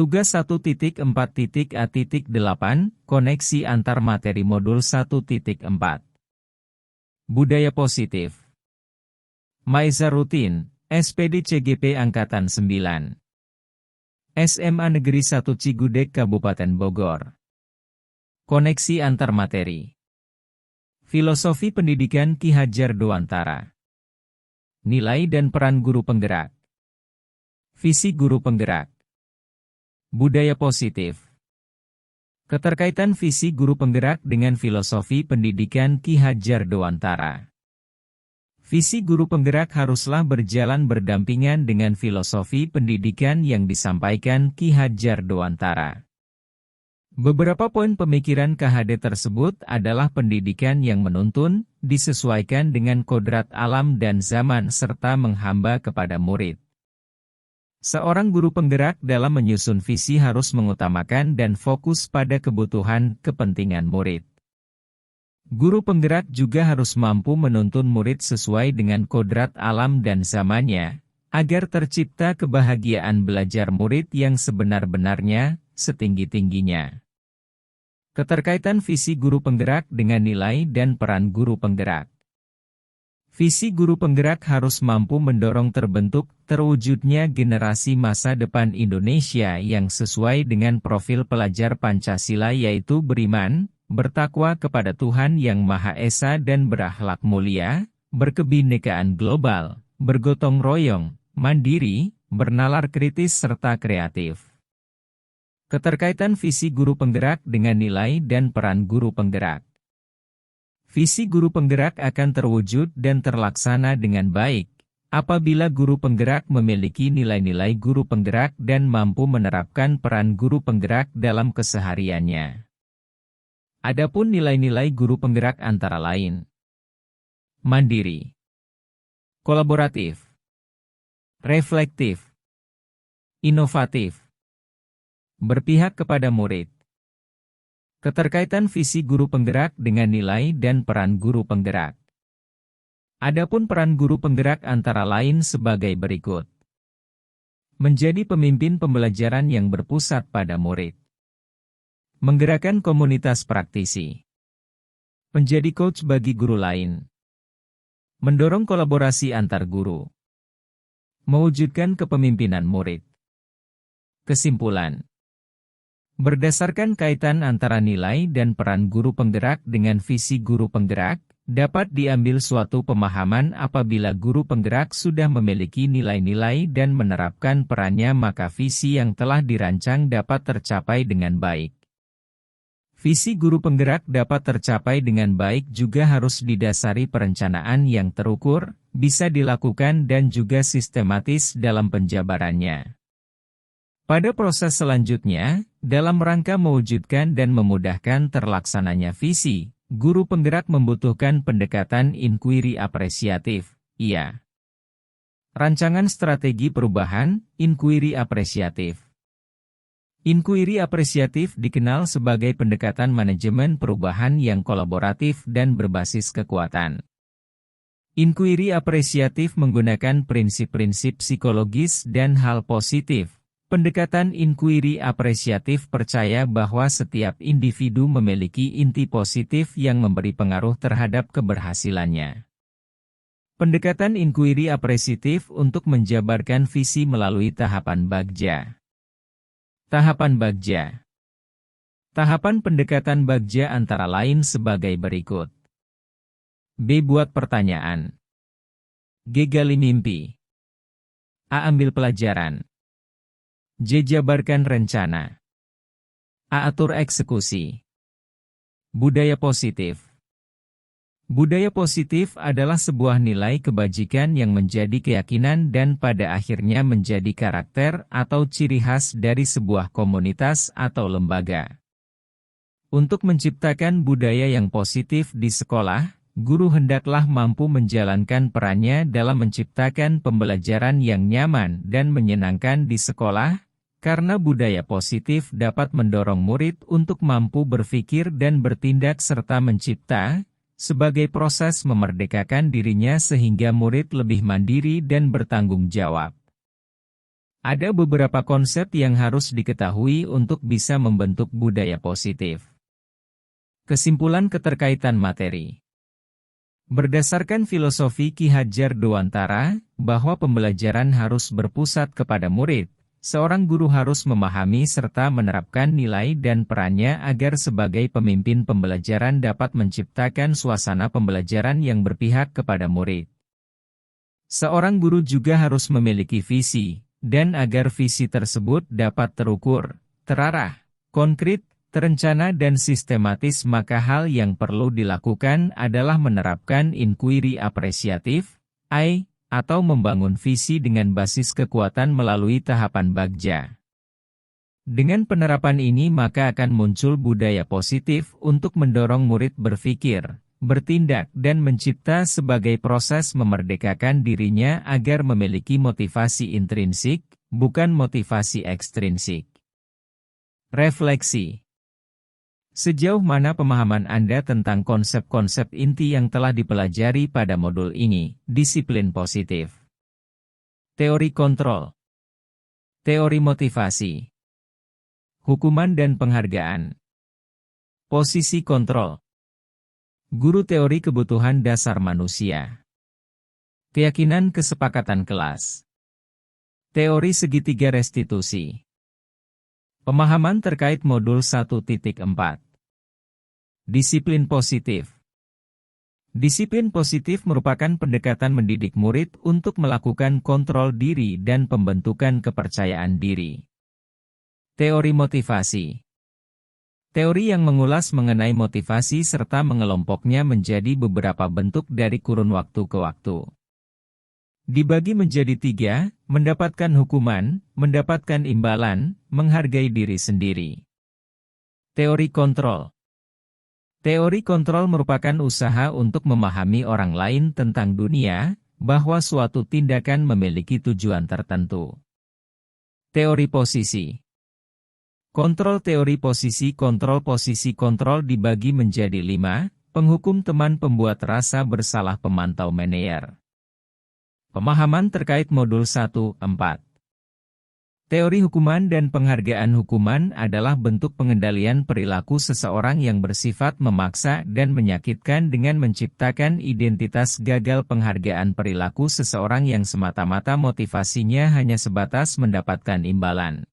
Tugas 1.4.A.8, Koneksi antar materi modul 1.4. Budaya positif. Maizaruddin, SPD CGP Angkatan 9. SMA Negeri 1 Cigudeg Kabupaten Bogor. Koneksi antar materi. Filosofi Pendidikan Ki Hajar Dewantara. Nilai dan peran guru penggerak. Visi guru penggerak. Budaya positif. Keterkaitan visi guru penggerak dengan filosofi pendidikan Ki Hajar Dewantara. Visi guru penggerak haruslah berjalan berdampingan dengan filosofi pendidikan yang disampaikan Ki Hajar Dewantara. Beberapa poin pemikiran KHD tersebut adalah pendidikan yang menuntun, disesuaikan dengan kodrat alam dan zaman serta menghamba kepada murid. Seorang guru penggerak dalam menyusun visi harus mengutamakan dan fokus pada kebutuhan, kepentingan murid. Guru penggerak juga harus mampu menuntun murid sesuai dengan kodrat alam dan zamannya, agar tercipta kebahagiaan belajar murid yang sebenar-benarnya, setinggi-tingginya. Keterkaitan visi guru penggerak dengan nilai dan peran guru penggerak. Visi guru penggerak harus mampu mendorong terwujudnya generasi masa depan Indonesia yang sesuai dengan profil pelajar Pancasila, yaitu beriman, bertakwa kepada Tuhan Yang Maha Esa dan berakhlak mulia, berkebinekaan global, bergotong royong, mandiri, bernalar kritis serta kreatif. Keterkaitan visi guru penggerak dengan nilai dan peran guru penggerak. Visi guru penggerak akan terwujud dan terlaksana dengan baik apabila guru penggerak memiliki nilai-nilai guru penggerak dan mampu menerapkan peran guru penggerak dalam kesehariannya. Adapun nilai-nilai guru penggerak antara lain: mandiri, kolaboratif, reflektif, inovatif, berpihak kepada murid. Keterkaitan visi guru penggerak dengan nilai dan peran guru penggerak. Adapun peran guru penggerak antara lain sebagai berikut. Menjadi pemimpin pembelajaran yang berpusat pada murid. Menggerakkan komunitas praktisi. Menjadi coach bagi guru lain. Mendorong kolaborasi antar guru. Mewujudkan kepemimpinan murid. Kesimpulan. Berdasarkan kaitan antara nilai dan peran guru penggerak dengan visi guru penggerak, dapat diambil suatu pemahaman apabila guru penggerak sudah memiliki nilai-nilai dan menerapkan perannya, maka visi yang telah dirancang dapat tercapai dengan baik. Visi guru penggerak dapat tercapai dengan baik juga harus didasari perencanaan yang terukur, bisa dilakukan dan juga sistematis dalam penjabarannya. Pada proses selanjutnya, dalam rangka mewujudkan dan memudahkan terlaksananya visi, guru penggerak membutuhkan pendekatan inquiry apresiatif, IA. Rancangan strategi perubahan, inquiry apresiatif. Inquiry apresiatif dikenal sebagai pendekatan manajemen perubahan yang kolaboratif dan berbasis kekuatan. Inquiry apresiatif menggunakan prinsip-prinsip psikologis dan hal positif. Pendekatan inquiry apresiatif percaya bahwa setiap individu memiliki inti positif yang memberi pengaruh terhadap keberhasilannya. Pendekatan inquiry apresiatif untuk menjabarkan visi melalui tahapan Bagja. Tahapan Bagja. Tahapan pendekatan Bagja antara lain sebagai berikut. B. Buat pertanyaan. G. Gali mimpi. A. Ambil pelajaran. J. Jabarkan rencana. A. Atur eksekusi. Budaya positif. Budaya positif adalah sebuah nilai kebajikan yang menjadi keyakinan dan pada akhirnya menjadi karakter atau ciri khas dari sebuah komunitas atau lembaga. Untuk menciptakan budaya yang positif di sekolah, guru hendaklah mampu menjalankan perannya dalam menciptakan pembelajaran yang nyaman dan menyenangkan di sekolah, karena budaya positif dapat mendorong murid untuk mampu berpikir dan bertindak serta mencipta, sebagai proses memerdekakan dirinya sehingga murid lebih mandiri dan bertanggung jawab. Ada beberapa konsep yang harus diketahui untuk bisa membentuk budaya positif. Kesimpulan keterkaitan materi. Berdasarkan filosofi Ki Hajar Dewantara, bahwa pembelajaran harus berpusat kepada murid, seorang guru harus memahami serta menerapkan nilai dan perannya agar sebagai pemimpin pembelajaran dapat menciptakan suasana pembelajaran yang berpihak kepada murid. Seorang guru juga harus memiliki visi, dan agar visi tersebut dapat terukur, terarah, konkret, terencana dan sistematis, maka hal yang perlu dilakukan adalah menerapkan inquiry apresiatif, I, atau membangun visi dengan basis kekuatan melalui tahapan bagja. Dengan penerapan ini maka akan muncul budaya positif untuk mendorong murid berpikir, bertindak dan mencipta sebagai proses memerdekakan dirinya agar memiliki motivasi intrinsik, bukan motivasi ekstrinsik. Refleksi. Sejauh mana pemahaman Anda tentang konsep-konsep inti yang telah dipelajari pada modul ini? Disiplin positif. Teori kontrol. Teori motivasi. Hukuman dan penghargaan. Posisi kontrol. Guru teori kebutuhan dasar manusia. Keyakinan kesepakatan kelas. Teori segitiga restitusi. Pemahaman terkait modul 1.4. Disiplin positif. Disiplin positif merupakan pendekatan mendidik murid untuk melakukan kontrol diri dan pembentukan kepercayaan diri. Teori motivasi. Teori yang mengulas mengenai motivasi serta mengelompoknya menjadi beberapa bentuk dari kurun waktu ke waktu. Dibagi menjadi 3, mendapatkan hukuman, mendapatkan imbalan, menghargai diri sendiri. Teori kontrol. Teori kontrol merupakan usaha untuk memahami orang lain tentang dunia, bahwa suatu tindakan memiliki tujuan tertentu. Teori posisi. Kontrol teori posisi kontrol dibagi menjadi 5, penghukum teman pembuat rasa bersalah pemantau Meneer. Pemahaman terkait modul 1.4. Teori hukuman dan penghargaan. Hukuman adalah bentuk pengendalian perilaku seseorang yang bersifat memaksa dan menyakitkan dengan menciptakan identitas gagal. Penghargaan perilaku seseorang yang semata-mata motivasinya hanya sebatas mendapatkan imbalan.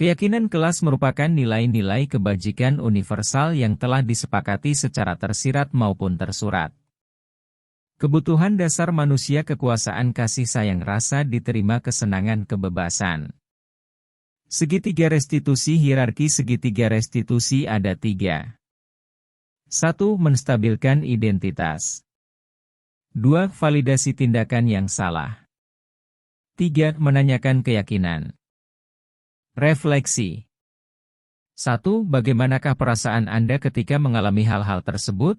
Keyakinan kelas merupakan nilai-nilai kebajikan universal yang telah disepakati secara tersirat maupun tersurat. Kebutuhan dasar manusia, kekuasaan, kasih sayang, rasa diterima, kesenangan, kebebasan. Segitiga restitusi. Hierarki segitiga restitusi ada 3. 1. Menstabilkan identitas. 2. Validasi tindakan yang salah. 3. Menanyakan keyakinan. Refleksi. 1. Bagaimanakah perasaan Anda ketika mengalami hal-hal tersebut?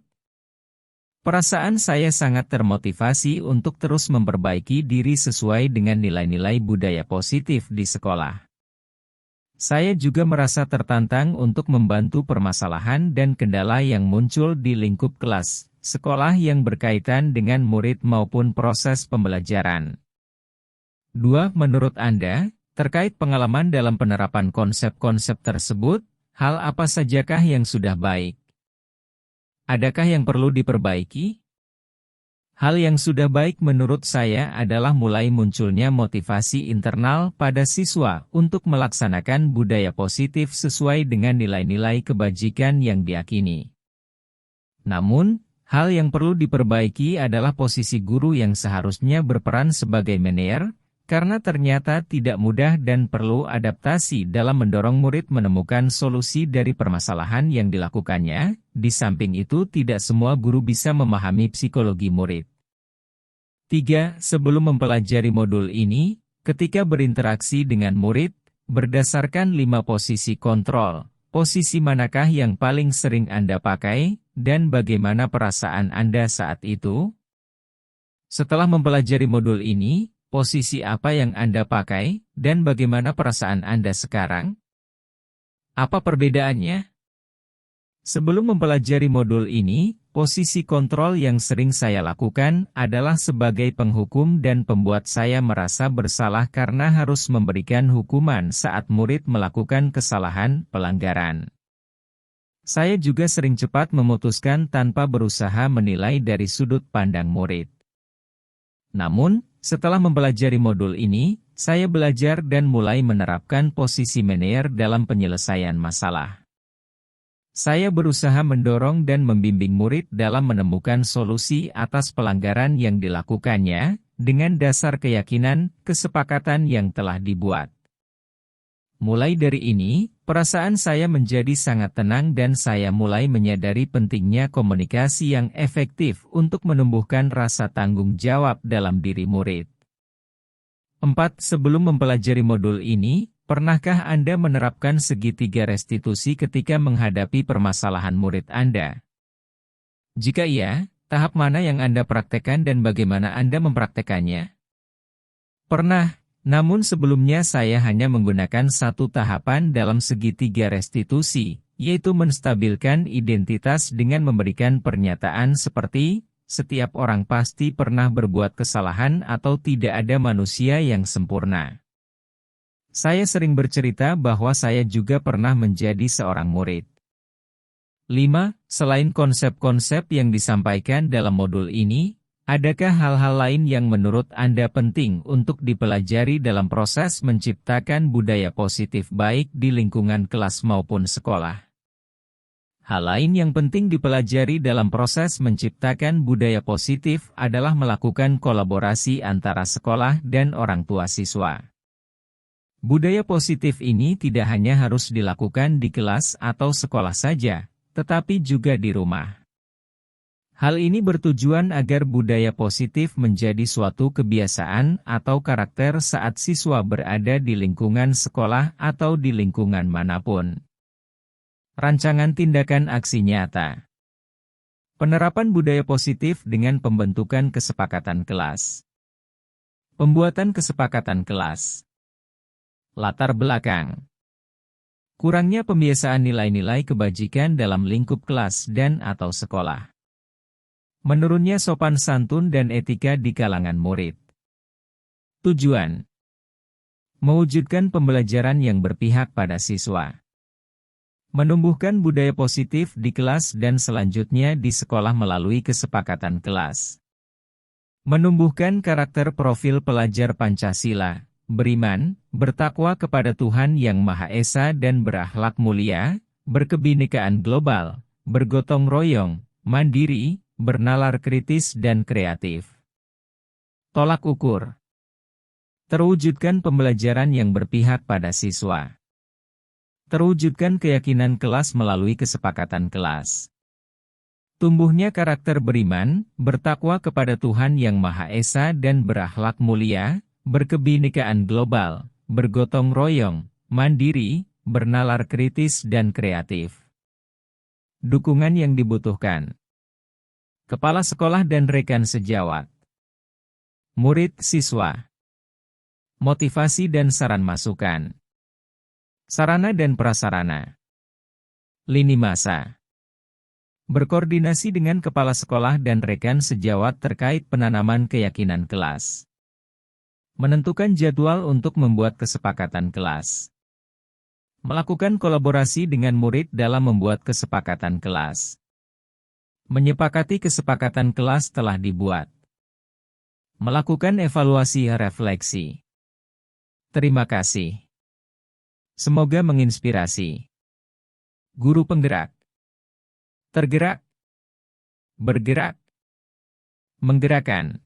Perasaan saya sangat termotivasi untuk terus memperbaiki diri sesuai dengan nilai-nilai budaya positif di sekolah. Saya juga merasa tertantang untuk membantu permasalahan dan kendala yang muncul di lingkup kelas, sekolah yang berkaitan dengan murid maupun proses pembelajaran. 2. Menurut Anda, terkait pengalaman dalam penerapan konsep-konsep tersebut, hal apa sajakah yang sudah baik? Adakah yang perlu diperbaiki? Hal yang sudah baik menurut saya adalah mulai munculnya motivasi internal pada siswa untuk melaksanakan budaya positif sesuai dengan nilai-nilai kebajikan yang diyakini. Namun, hal yang perlu diperbaiki adalah posisi guru yang seharusnya berperan sebagai Meneer, karena ternyata tidak mudah dan perlu adaptasi dalam mendorong murid menemukan solusi dari permasalahan yang dilakukannya. Di samping itu tidak semua guru bisa memahami psikologi murid. 3. Sebelum mempelajari modul ini, ketika berinteraksi dengan murid, berdasarkan 5 posisi kontrol, posisi manakah yang paling sering Anda pakai, dan bagaimana perasaan Anda saat itu? Setelah mempelajari modul ini, posisi apa yang Anda pakai, dan bagaimana perasaan Anda sekarang? Apa perbedaannya? Sebelum mempelajari modul ini, Posisi kontrol yang sering saya lakukan adalah sebagai penghukum dan pembuat saya merasa bersalah karena harus memberikan hukuman saat murid melakukan kesalahan pelanggaran. Saya juga sering cepat memutuskan tanpa berusaha menilai dari sudut pandang murid. Namun, setelah mempelajari modul ini, saya belajar dan mulai menerapkan posisi manajer dalam penyelesaian masalah. Saya berusaha mendorong dan membimbing murid dalam menemukan solusi atas pelanggaran yang dilakukannya, dengan dasar keyakinan, kesepakatan yang telah dibuat. Mulai dari ini, perasaan saya menjadi sangat tenang dan saya mulai menyadari pentingnya komunikasi yang efektif untuk menumbuhkan rasa tanggung jawab dalam diri murid. 4. Sebelum mempelajari modul ini, pernahkah Anda menerapkan segitiga restitusi ketika menghadapi permasalahan murid Anda? Jika iya, tahap mana yang Anda praktekkan dan bagaimana Anda mempraktekannya? Pernah, namun sebelumnya saya hanya menggunakan satu tahapan dalam segitiga restitusi, yaitu menstabilkan identitas dengan memberikan pernyataan seperti, setiap orang pasti pernah berbuat kesalahan atau tidak ada manusia yang sempurna. Saya sering bercerita bahwa saya juga pernah menjadi seorang murid. 5. Selain konsep-konsep yang disampaikan dalam modul ini, adakah hal-hal lain yang menurut Anda penting untuk dipelajari dalam proses menciptakan budaya positif baik di lingkungan kelas maupun sekolah? Hal lain yang penting dipelajari dalam proses menciptakan budaya positif adalah melakukan kolaborasi antara sekolah dan orang tua siswa. Budaya positif ini tidak hanya harus dilakukan di kelas atau sekolah saja, tetapi juga di rumah. Hal ini bertujuan agar budaya positif menjadi suatu kebiasaan atau karakter saat siswa berada di lingkungan sekolah atau di lingkungan manapun. Rancangan tindakan aksi nyata. Penerapan budaya positif dengan pembentukan kesepakatan kelas. Pembuatan kesepakatan kelas. Latar belakang. Kurangnya pembiasaan nilai-nilai kebajikan dalam lingkup kelas dan/atau sekolah. Menurunnya sopan santun dan etika di kalangan murid. Tujuan. Mewujudkan pembelajaran yang berpihak pada siswa. Menumbuhkan budaya positif di kelas dan selanjutnya di sekolah melalui kesepakatan kelas. Menumbuhkan karakter profil pelajar Pancasila, beriman, bertakwa kepada Tuhan Yang Maha Esa dan berakhlak mulia, berkebinekaan global, bergotong royong, mandiri, bernalar kritis dan kreatif. Tolak ukur. Terwujudkan pembelajaran yang berpihak pada siswa. Terwujudkan keyakinan kelas melalui kesepakatan kelas. Tumbuhnya karakter beriman, bertakwa kepada Tuhan Yang Maha Esa dan berakhlak mulia, berkebinekaan global, bergotong royong, mandiri, bernalar kritis dan kreatif. Dukungan yang dibutuhkan. Kepala sekolah dan rekan sejawat. Murid siswa. Motivasi dan saran masukan. Sarana dan prasarana. Lini masa. Berkoordinasi dengan kepala sekolah dan rekan sejawat terkait penanaman keyakinan kelas. Menentukan jadwal untuk membuat kesepakatan kelas. Melakukan kolaborasi dengan murid dalam membuat kesepakatan kelas. Menyepakati kesepakatan kelas telah dibuat. Melakukan evaluasi refleksi. Terima kasih. Semoga menginspirasi. Guru penggerak. Tergerak. Bergerak. Menggerakkan.